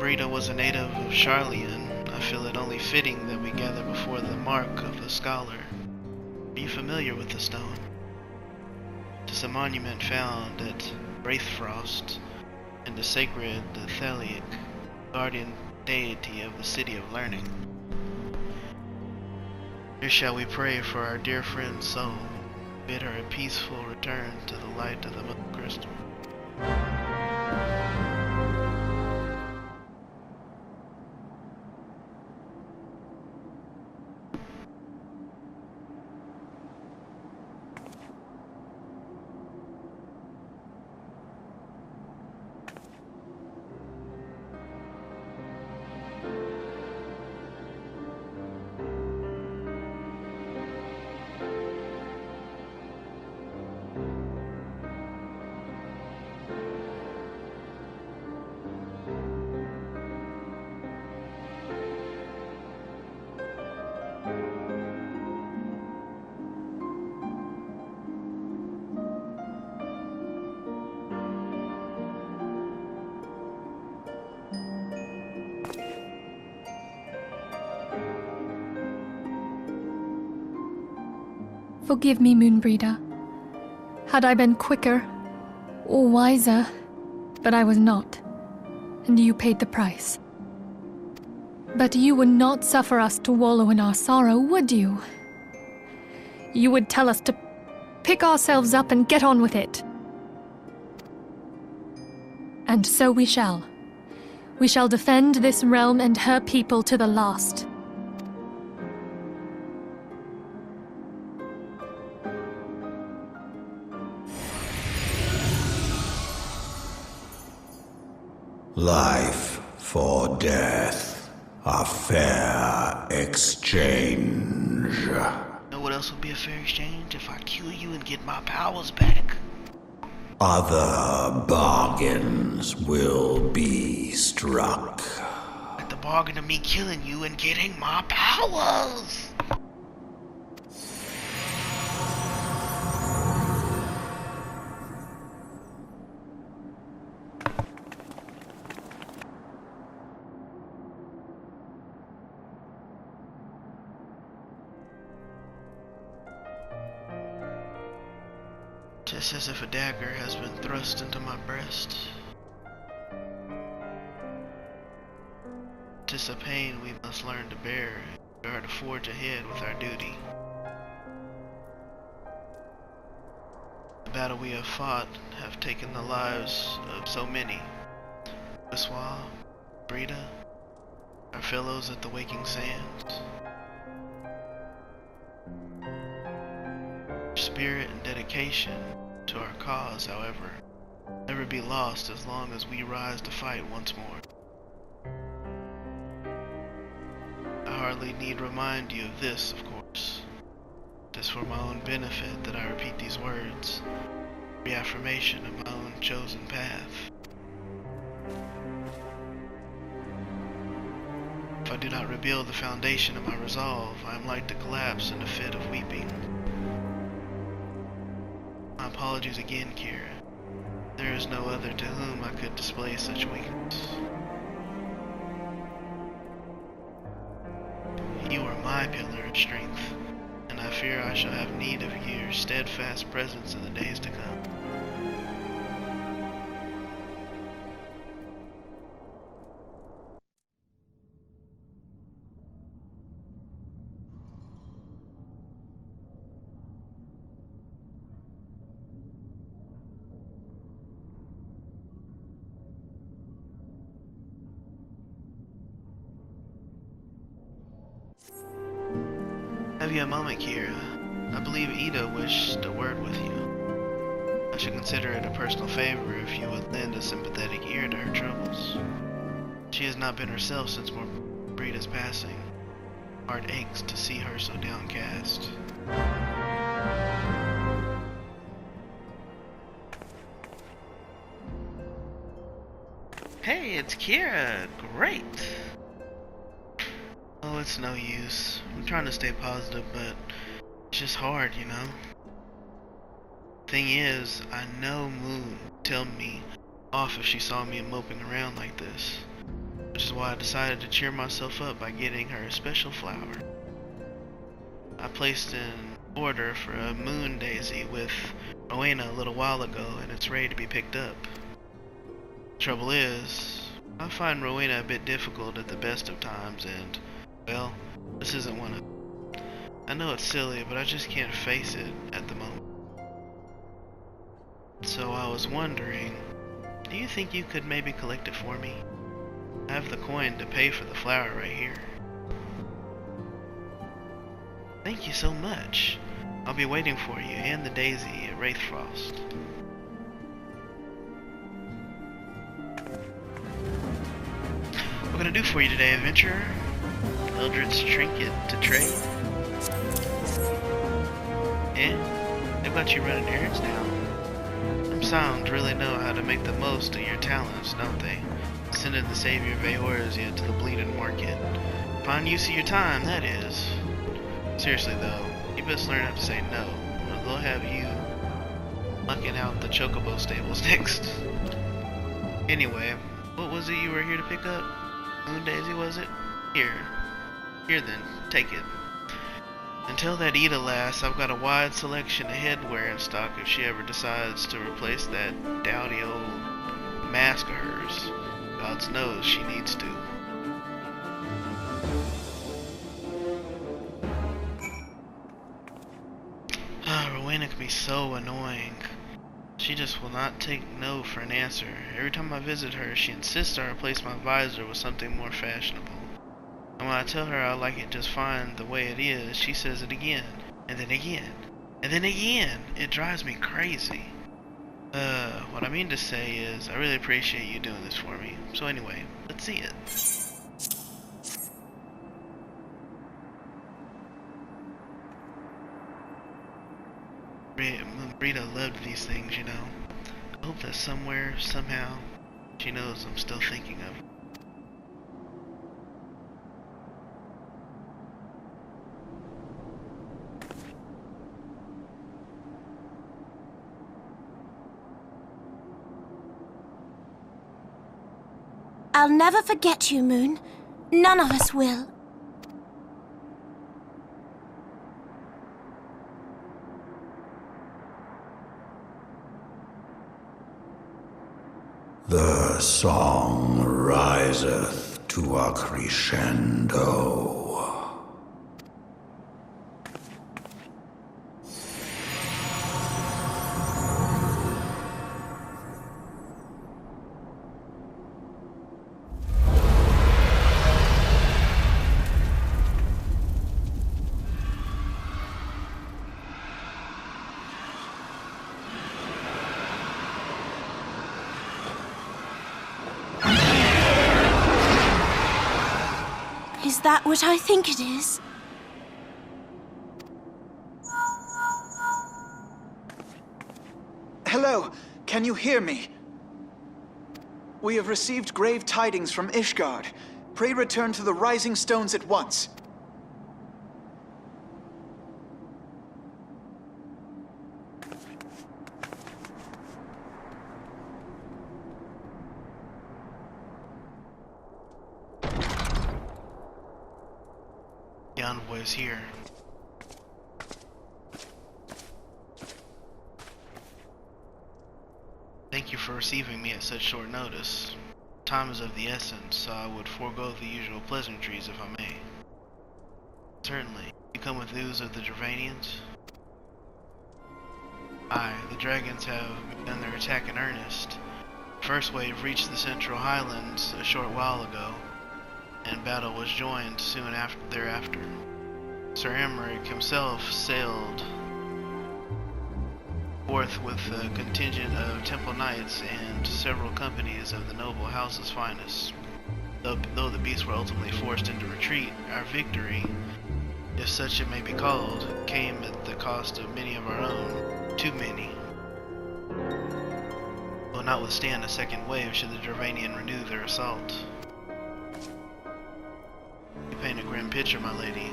Brita was a native of Charlian, I feel it only fitting that we gather before the mark of the scholar. Are you familiar with the stone? It is a monument found at Wraithfrost in the sacred Thelic, guardian deity of the City of Learning. Here shall we pray for our dear friend's soul, bid her a peaceful return to the light of the Moon Crystal. Forgive me, Moonbreeder. Had I been quicker or wiser, but I was not, and you paid the price. But you would not suffer us to wallow in our sorrow, would you? You would tell us to pick ourselves up and get on with it. And so we shall. We shall defend this realm and her people to the last. Life for death, a fair exchange. You know what else would be a fair exchange? If I kill you and get my powers back. Other bargains will be struck. Like the bargain of me killing you and getting my powers. Just as if a dagger has been thrust into my breast. 'Tis a pain we must learn to bear if we are to forge ahead with our duty. The battle we have fought have taken the lives of so many. Wiswa, Brita, our fellows at the Waking Sands. Spirit and dedication to our cause, however, never be lost as long as we rise to fight once more. I hardly need remind you of this, of course. It is for my own benefit that I repeat these words, reaffirmation of my own chosen path. If I do not rebuild the foundation of my resolve, I am like to collapse in a fit of weeping. My apologies again, Kira. There is no other to whom I could display such weakness. You are my pillar of strength, and I fear I shall have need of your steadfast presence in the days to come. Have you a moment, Kira? I believe Ida wished a word with you. I should consider it a personal favor if you would lend a sympathetic ear to her troubles. She has not been herself since Brita's passing. Heart aches to see her so downcast. Hey, it's Kira. Great. Oh, it's no use. I'm trying to stay positive, but it's just hard, you know? Thing is, I know Moon would tell me off if she saw me moping around like this. which is why I decided to cheer myself up by getting her a special flower. I placed an order for a moon daisy with Rowena a little while ago, and it's ready to be picked up. Trouble is, I find Rowena a bit difficult at the best of times, and, well, this isn't one of them. I know it's silly, but I just can't face it at the moment. So I was wondering, do you think you could maybe collect it for me? I have the coin to pay for the flower right here. Thank you so much. I'll be waiting for you and the daisy at Wraithfrost. What can I do for you today, adventurer? Eldritch trinket to trade? Yeah? They've got you running errands now. Them Sounds really know how to make the most of your talents, don't they? Sending the savior of Eorzea to the bleeding market. Fine use of your time, that is. Seriously though, you best learn how to say no, or they'll have you mucking out the chocobo stables next. Anyway, what was it you were here to pick up? Moon Daisy, was it? Here then, take it. Until that Eda lass, I've got a wide selection of headwear in stock if she ever decides to replace that dowdy old mask of hers. God knows she needs to. Rowena can be so annoying. She just will not take no for an answer. Every time I visit her, she insists I replace my visor with something more fashionable. And when I tell her I like it just fine the way it is, she says it again, and then again, and then again. It drives me crazy. What I mean to say is, I really appreciate you doing this for me. So anyway, let's see it. Rita loved these things, you know. I hope that somewhere, somehow, she knows I'm still thinking of her. I'll never forget you, Moon. None of us will. The song riseth to a crescendo. Is that what I think it is? Hello, can you hear me? We have received grave tidings from Ishgard. Pray return to the Rising Stones at once. The envoy is here. Thank you for receiving me at such short notice. Time is of the essence, so I would forego the usual pleasantries if I may. Certainly. You come with news of the Dravanians? Aye, the dragons have begun their attack in earnest. First wave reached the Central Highlands a short while ago, and battle was joined soon thereafter. Sir Emmerich himself sailed forth with a contingent of temple knights and several companies of the noble house's finest. Though the beasts were ultimately forced into retreat, our victory, if such it may be called, came at the cost of many of our own. Too many. Will not withstand a second wave should the Dravanian renew their assault. You paint a grim picture, my lady.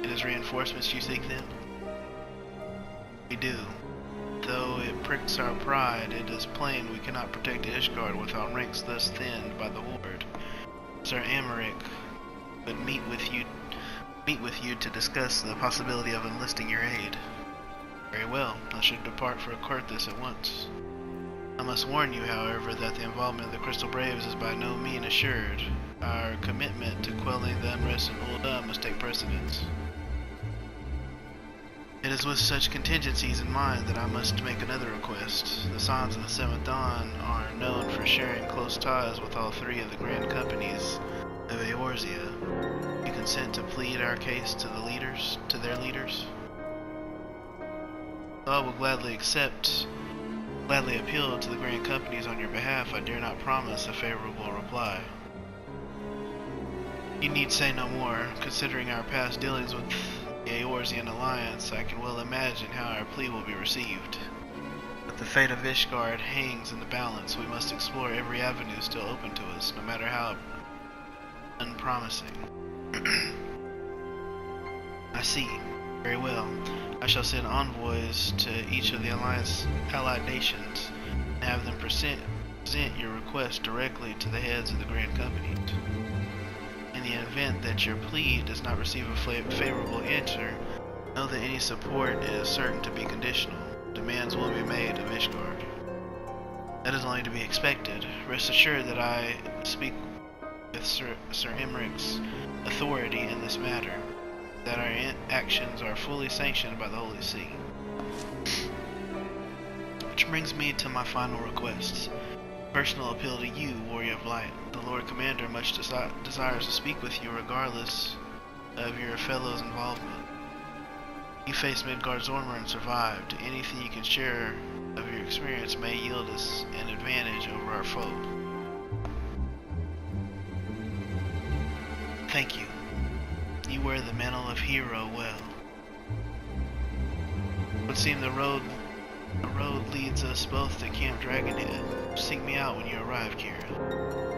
It is reinforcements you seek then? We do. Though it pricks our pride, it is plain we cannot protect Ishgard with our ranks thus thinned by the Horde. Sir Amaric would meet with you to discuss the possibility of enlisting your aid. Very well, I should depart for Coerthas at once. I must warn you, however, that the involvement of the Crystal Braves is by no means assured. Our commitment to quelling the unrest in Ul'dah must take precedence. It is with such contingencies in mind that I must make another request. The Sons of the Seventh Dawn are known for sharing close ties with all three of the grand companies of Eorzea. You consent to plead our case to their leaders? Though I will gladly appeal to the grand companies on your behalf, I dare not promise a favorable reply. You need say no more. Considering our past dealings with the Eorzean Alliance, I can well imagine how our plea will be received. But the fate of Ishgard hangs in the balance. We must explore every avenue still open to us, no matter how unpromising. I see. Very well. I shall send envoys to each of the Alliance allied nations and have them present your request directly to the heads of the grand companies. In the event that your plea does not receive a favorable answer, know that any support is certain to be conditional. Demands will be made of Ishgard. That is only to be expected. Rest assured that I speak with Sir Emeric's authority in this matter, that our actions are fully sanctioned by the Holy See. Which brings me to my final requests. Personal appeal to you, Warrior of Light. The Lord Commander much desires to speak with you regardless of your fellows' involvement. You faced Midgard's armor and survived. Anything you can share of your experience may yield us an advantage over our foe. Thank you. You wear the mantle of hero well. It would seem the road leads us both to Camp Dragonhead. Seek me out when you arrive, Kira.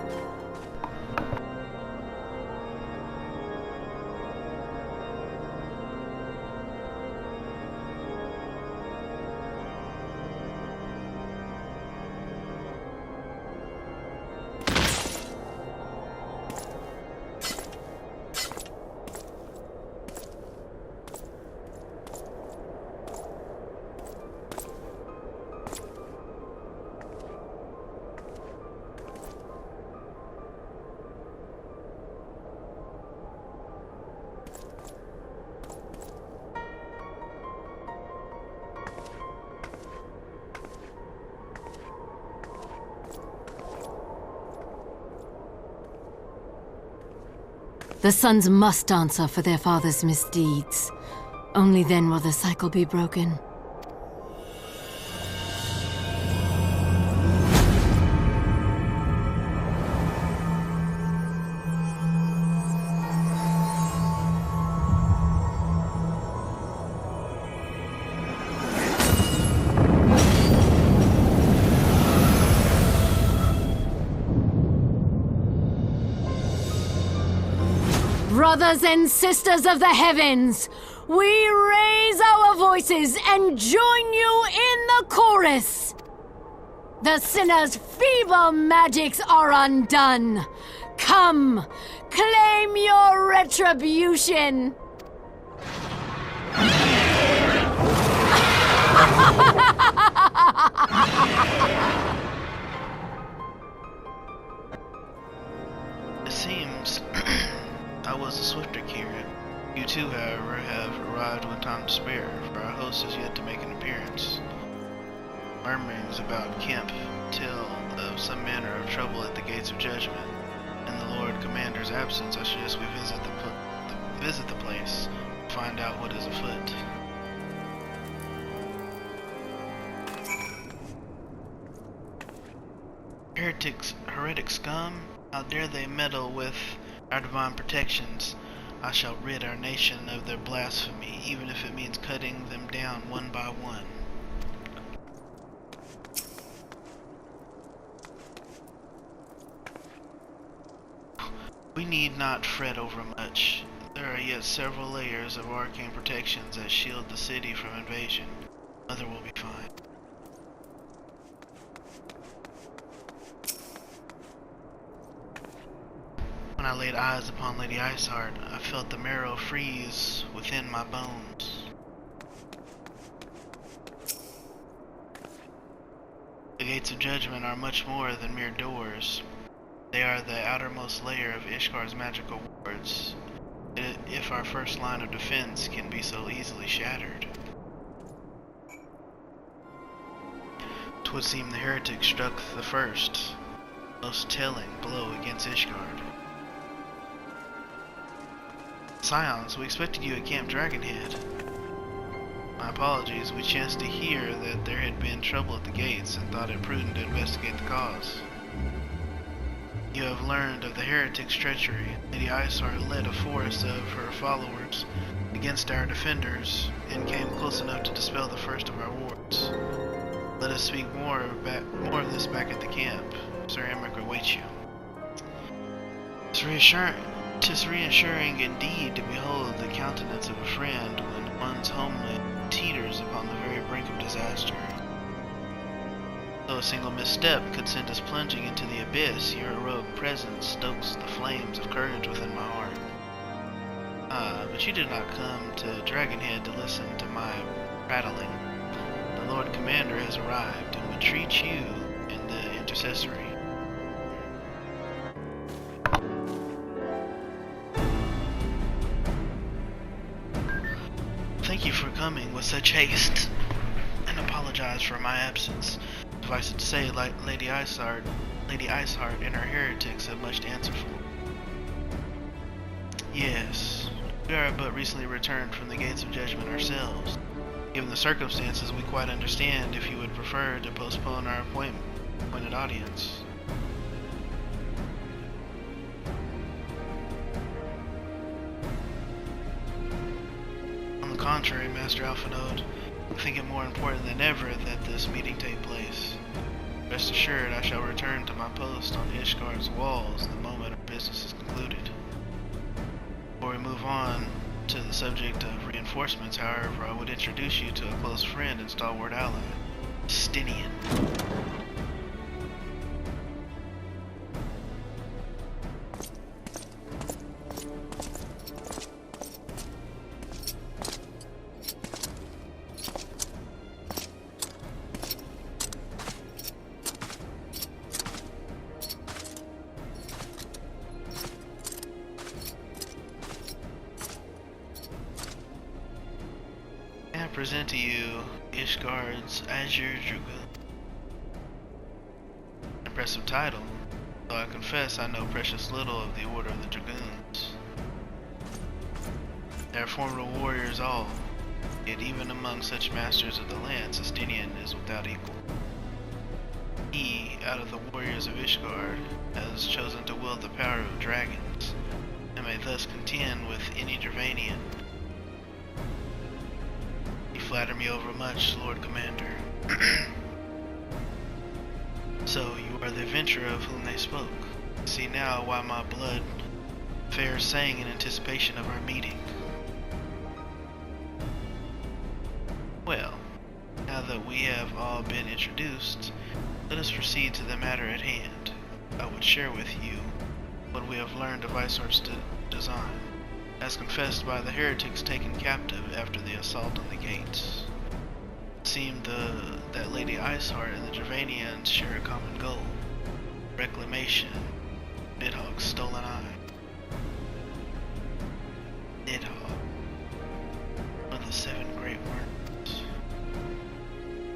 The sons must answer for their father's misdeeds. Only then will the cycle be broken. Brothers and sisters of the heavens, we raise our voices and join you in the chorus. The sinner's feeble magics are undone. Come, claim your retribution. It seems I was a swifter, Kira. You too, however, have arrived with time to spare, for our host is yet to make an appearance. Murmurings about camp tell of some manner of trouble at the gates of judgment. In the Lord Commander's absence, I suggest we visit the place, and find out what is afoot. Heretic scum, how dare they meddle with our divine protections? I shall rid our nation of their blasphemy, even if it means cutting them down one by one. We need not fret over much. There are yet several layers of arcane protections that shield the city from invasion. Mother will be fine. When I laid eyes upon Lady Iceheart, I felt the marrow freeze within my bones. The gates of judgment are much more than mere doors. They are the outermost layer of Ishgar's magical wards, if our first line of defense can be so easily shattered. 'Twould seem the heretic struck the first, most telling blow against Ishgard. Scions, we expected you at Camp Dragonhead. My apologies, we chanced to hear that there had been trouble at the gates and thought it prudent to investigate the cause. You have learned of the heretic's treachery. Lady Iceheart led a force of her followers against our defenders and came close enough to dispel the first of our wards. Let us speak more of this back at the camp. Sir Emmerich awaits you. 'Tis reassuring indeed to behold the countenance of a friend when one's homeland teeters upon the very brink of disaster. Though a single misstep could send us plunging into the abyss, your heroic presence stokes the flames of courage within my heart. But you did not come to Dragonhead to listen to my prattling. The Lord Commander has arrived and would treat you in the intercessory. Thank you for coming with such haste, and apologize for my absence. Suffice it to say, Lady Iceheart and her heretics have much to answer for. Yes, we are but recently returned from the gates of judgment ourselves. Given the circumstances, we quite understand if you would prefer to postpone our appointed audience. On the contrary, Master Alphanode, I think it more important than ever that this meeting take place. Rest assured, I shall return to my post on Ishgard's walls the moment our business is concluded. Before we move on to the subject of reinforcements, however, I would introduce you to a close friend and stalwart ally, Stinian. Present to you Ishgard's Azure Dragoon. Impressive title, though I confess I know precious little of the Order of the Dragoons. They are formidable warriors all, yet even among such masters of the lance, Stinian is without equal. He, out of the warriors of Ishgard, has chosen to wield the power of dragons, and may thus contend with any Dravanian. Flatter me overmuch, Lord Commander. So, you are the adventurer of whom they spoke. See now why my blood fair sang in anticipation of our meeting. Well, now that we have all been introduced, let us proceed to the matter at hand. I would share with you what we have learned of Iceheart's design, as confessed by the heretics taken captive after the assault on the gates. It seemed that Lady Iceheart and the Dravanians share a common goal: reclamation, Nidhogg's stolen eye. Nidhogg, one of the 7 great worms.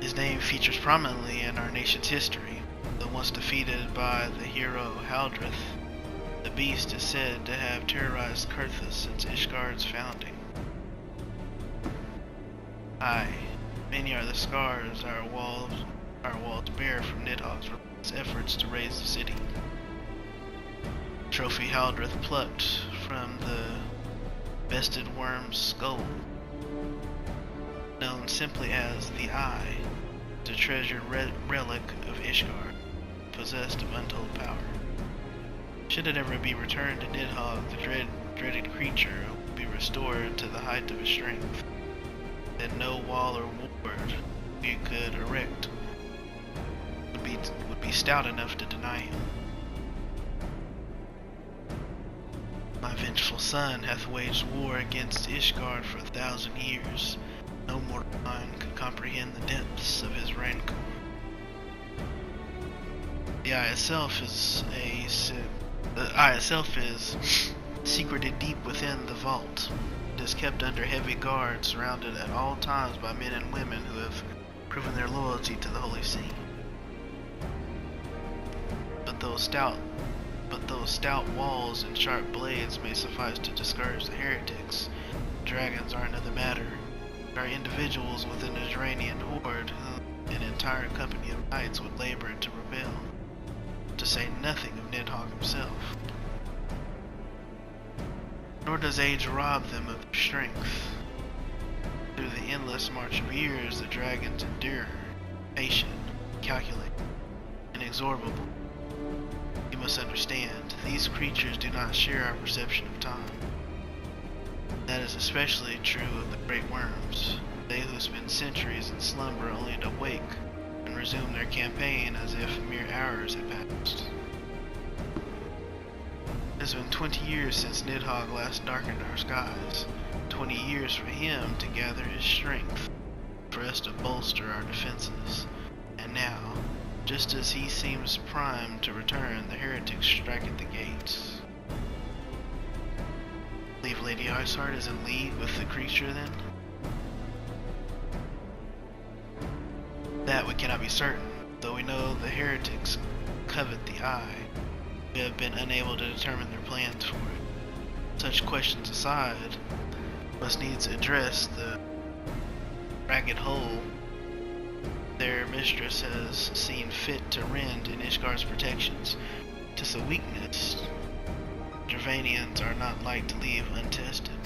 His name features prominently in our nation's history, though once defeated by the hero Haldreth. The beast is said to have terrorized Kurthus since Ishgard's founding. Aye, many are the scars our walls bear from Nidhogg's efforts to raise the city. Trophy Haldreth plucked from the bested worm's skull, known simply as the Eye, the treasured relic of Ishgard, possessed of untold power. Should it ever be returned to Nidhogg, the dreaded creature will be restored to the height of his strength, that no wall or ward you could erect would be stout enough to deny him. My vengeful son hath waged war against Ishgard for 1,000 years. No mortal mind could comprehend the depths of his rancor. The eye itself is secreted deep within the vault. It is kept under heavy guard, surrounded at all times by men and women who have proven their loyalty to the Holy See. But those stout walls and sharp blades may suffice to discourage the heretics. Dragons are another matter. There are individuals within the Duranian horde whom an entire company of knights would labor to repel, to say nothing of Nidhogg himself. Nor does age rob them of their strength. Through the endless march of years, the dragons endure, patient, calculating, inexorable. You must understand, these creatures do not share our perception of time. That is especially true of the great worms, they who spend centuries in slumber only to wake and resume their campaign as if mere hours had passed. It has been 20 years since Nidhogg last darkened our skies, 20 years for him to gather his strength, for us to bolster our defenses, and now, just as he seems primed to return, the heretics strike at the gates. Believe Lady Iceheart is in league with the creature then? That we cannot be certain, though we know the heretics covet the eye. We have been unable to determine their plans for it. Such questions aside, must needs address the ragged hole their mistress has seen fit to rend in Ishgard's protections. 'Tis a weakness Gervanians are not like to leave untested.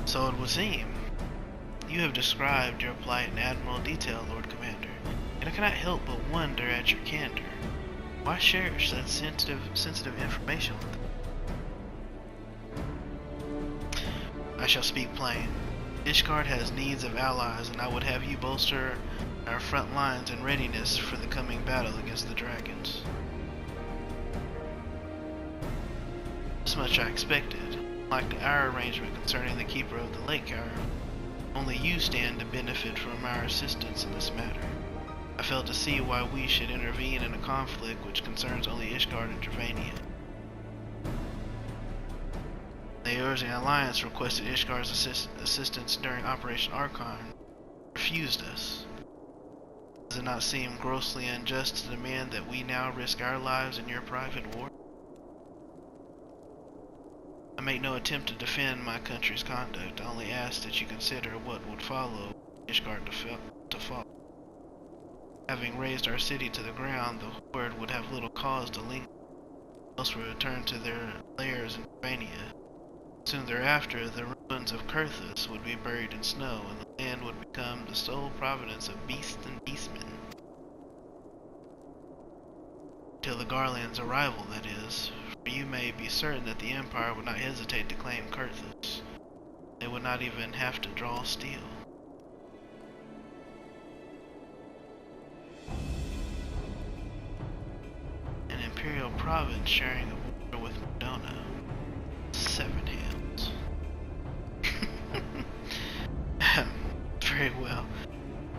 So it would seem. You have described your plight in admirable detail, Lord Commander, and I cannot help but wonder at your candor. Why share such sensitive information with them? I shall speak plain. Ishgard has needs of allies, and I would have you bolster our front lines in readiness for the coming battle against the dragons. This much I expected. Like our arrangement concerning the Keeper of the Lake, however, only you stand to benefit from our assistance in this matter. I fail to see why we should intervene in a conflict which concerns only Ishgard and Gervania. The Eorzean Alliance requested Ishgard's assistance during Operation Archon, refused us. Does it not seem grossly unjust to demand that we now risk our lives in your private war? I make no attempt to defend my country's conduct. I only ask that you consider what would follow Ishgard to fall. Having razed our city to the ground, the horde would have little cause to linger. Most would return to their lairs in Gervania. Soon thereafter, the ruins of Kurthus would be buried in snow, and the land would become the sole providence of beasts and beastmen. Till the Garland's arrival, that is, for you may be certain that the Empire would not hesitate to claim Kurthus. They would not even have to draw steel. An Imperial province sharing a border with Madonna. 7 hands. Very well.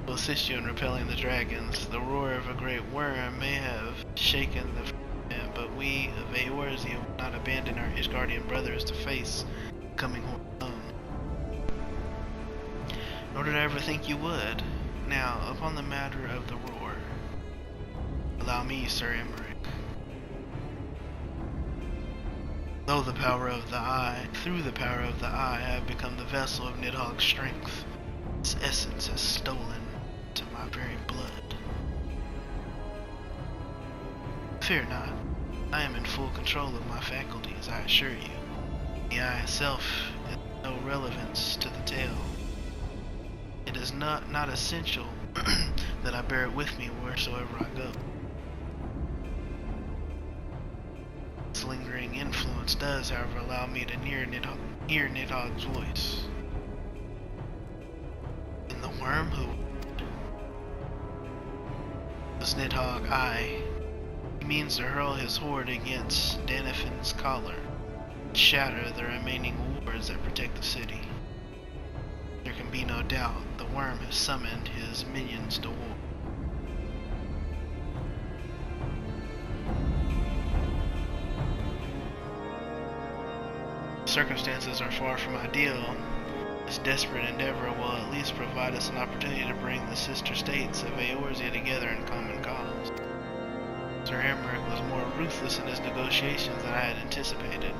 We'll assist you in repelling the dragons. The roar of a great worm may have shaken the but we of Eorzea will not abandon our Ishgardian brothers to face the coming horde alone. Nor did I ever think you would. Now, upon the matter of the roar, allow me, Sir Emmerich. Through the power of the eye, I have become the vessel of Nidhogg's strength. Its essence has stolen to my very blood. Fear not. I am in full control of my faculties, I assure you. The eye itself is no relevance to the tale. It is not essential that I bear it with me wheresoever I go. Its lingering influence does, however, allow me to hear Nidhogg's voice. In the wormhood, was Nidhogg, I He means to hurl his horde against Danifin's collar, shatter the remaining wards that protect the city. There can be no doubt the worm has summoned his minions to war. Circumstances are far from ideal. This desperate endeavor will at least provide us an opportunity to bring the sister states of Eorzea together in common cause. Sir Emmerich was more ruthless in his negotiations than I had anticipated.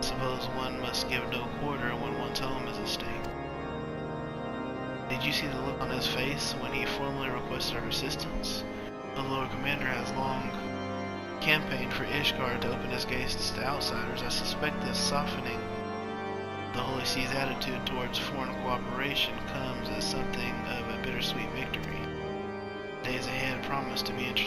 Suppose one must give no quarter when one's home is at stake. Did you see the look on his face when he formally requested our assistance? The Lord Commander has long campaigned for Ishgard to open his gates to outsiders. I suspect this softening the Holy See's attitude towards foreign cooperation comes as something of a bittersweet victory. Days ahead promise to be interesting.